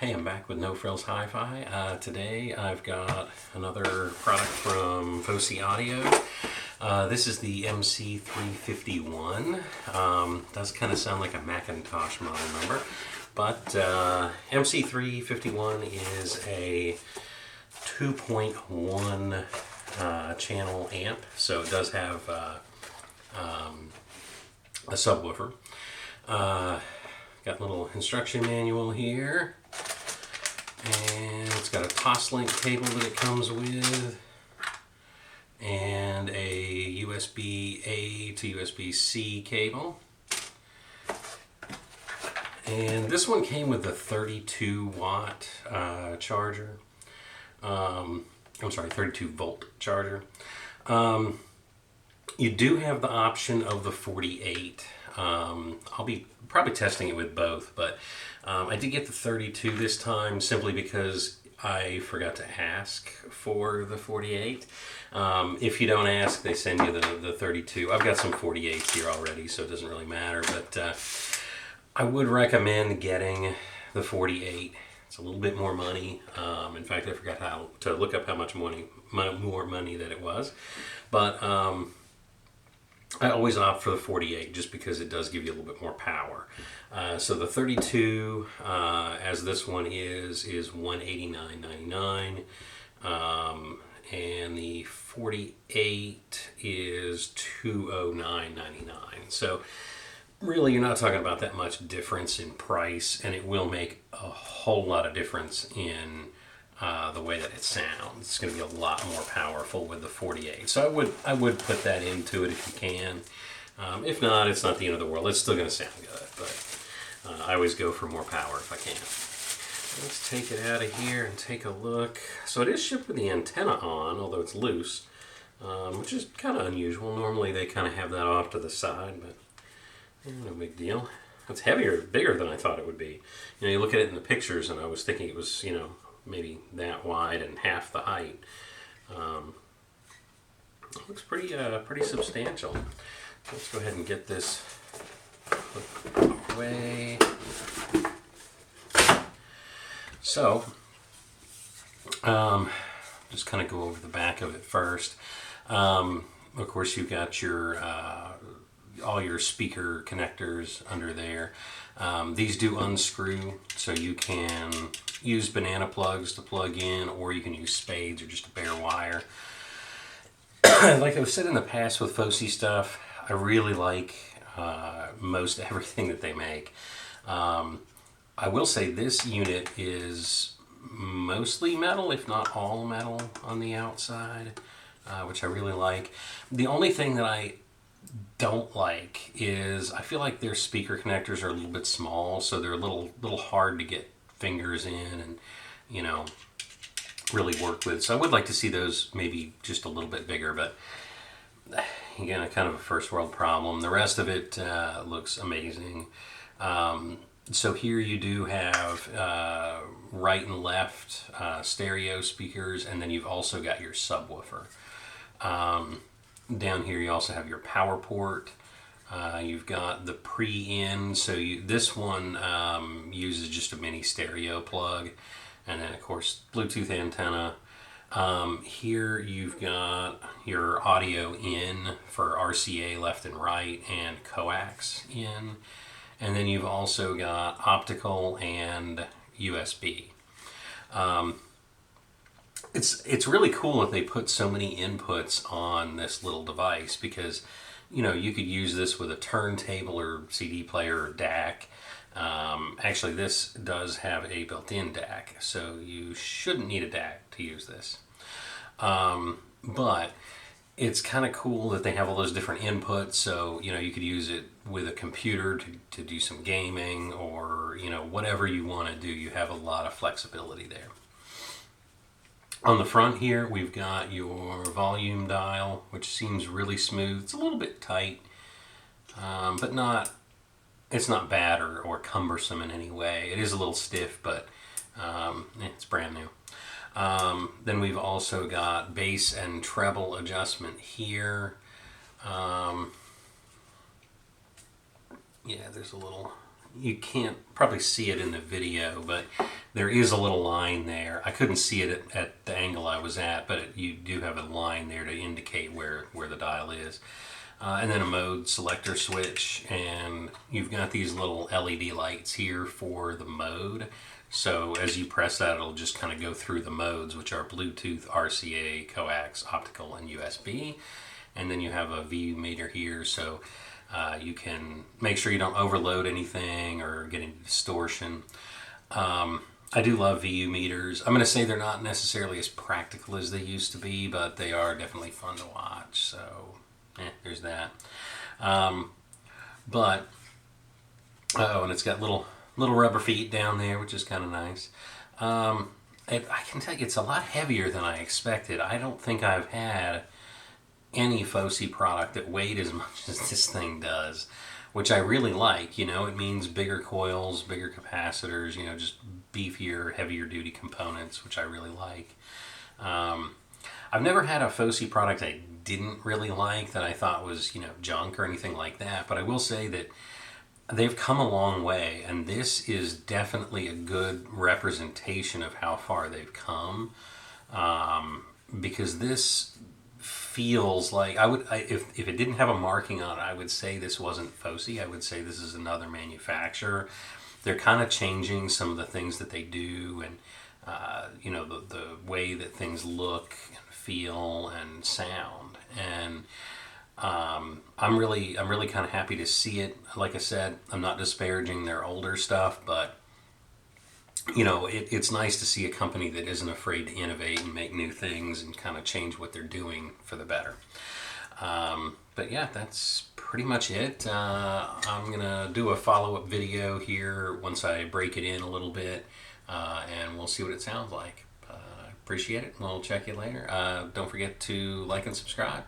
Hey, I'm back with No Frills Hi-Fi. Today I've got another product from Fosi Audio. This is the MC351. Does kind of sound like a Macintosh model number, but MC351 is a 2.1 channel amp, so it does have a subwoofer. Got a little instruction manual here, and it's got a toss-link cable that it comes with, and a USB-A to USB-C cable. And this one came with a 32-watt charger. I'm sorry, 32-volt charger. You do have the option of the 48. I'll be probably testing it with both, but I did get the 32 this time simply because I forgot to ask for the 48. If you don't ask, they send you the 32. I've got some 48s here already, so it doesn't really matter, but I would recommend getting the 48. It's a little bit more money. In fact, I forgot to look up how much more money that it was, but I always opt for the 48 just because it does give you a little bit more power. So the 32, as this one is $189.99, and the 48 is $209.99. So really, you're not talking about that much difference in price, and it will make a whole lot of difference in the way that it sounds. It's going to be a lot more powerful with the 48. So I would put that into it if you can. If not, it's not the end of the world. It's still going to sound good, but I always go for more power if I can. Let's take it out of here and take a look. So it is shipped with the antenna on, although it's loose, which is kind of unusual. Normally they kind of have that off to the side, but no big deal. It's bigger than I thought it would be. You know, you look at it in the pictures, and I was thinking it was, you know, maybe that wide and half the height. Looks pretty substantial. Let's go ahead and get this away. So, just kind of go over the back of it first. Of course, you've got your all your speaker connectors under there. These do unscrew, so you can use banana plugs to plug in, or you can use spades or just a bare wire. Like I've said in the past with Fosi stuff, I really like most everything that they make. I will say this unit is mostly metal, if not all metal on the outside, which I really like. The only thing that I don't like is I feel like their speaker connectors are a little bit small, so they're a little hard to get fingers in and, you know, really work with. So I would like to see those maybe just a little bit bigger, but again, a kind of a first world problem. The rest of it looks amazing. So here you do have right and left stereo speakers, and then you've also got your subwoofer. Down here you also have your power port. You've got the pre-in, so this one uses just a mini stereo plug, and then of course Bluetooth antenna. Here you've got your audio in for RCA left and right, and coax in, and then you've also got optical and USB. It's really cool that they put so many inputs on this little device, because, you know, you could use this with a turntable or CD player or DAC. Actually, this does have a built-in DAC, so you shouldn't need a DAC to use this. But it's kind of cool that they have all those different inputs, so, you know, you could use it with a computer to do some gaming, or, you know, whatever you want to do. You have a lot of flexibility there. On the front here, we've got your volume dial, which seems really smooth. It's a little bit tight, but it's not bad or cumbersome in any way. It is a little stiff, but it's brand new. Then we've also got bass and treble adjustment here. Yeah, there's a little, you can't probably see it in the video, but there is a little line there. I couldn't see it at the angle I was at, but you do have a line there to indicate where the dial is. And then a mode selector switch, and you've got these little LED lights here for the mode. So as you press that, it'll just kind of go through the modes, which are Bluetooth, RCA, coax, optical, and USB. And then you have a VU meter here, so you can make sure you don't overload anything or get any distortion. I do love VU meters. I'm going to say they're not necessarily as practical as they used to be, but they are definitely fun to watch. So, there's that. But and it's got little rubber feet down there, which is kind of nice. I can tell you, it's a lot heavier than I expected. I don't think I've had any Fosi product that weighed as much as this thing does, which I really like. You know, it means bigger coils, bigger capacitors, you know, just beefier, heavier duty components, which I really like. I've never had a Fosi product I didn't really like, that I thought was, you know, junk or anything like that, but I will say that they've come a long way, and this is definitely a good representation of how far they've come, because this feels like, if it didn't have a marking on it, I would say this wasn't Fosi. I would say this is another manufacturer. They're kind of changing some of the things that they do, and you know, the way that things look and feel and sound. And I'm really kind of happy to see it. Like I said, I'm not disparaging their older stuff, but you know, it's nice to see a company that isn't afraid to innovate and make new things and kind of change what they're doing for the better. But yeah, that's pretty much it. I'm gonna do a follow-up video here once I break it in a little bit, and we'll see what it sounds like. Appreciate it. We'll check you later. Don't forget to like and subscribe.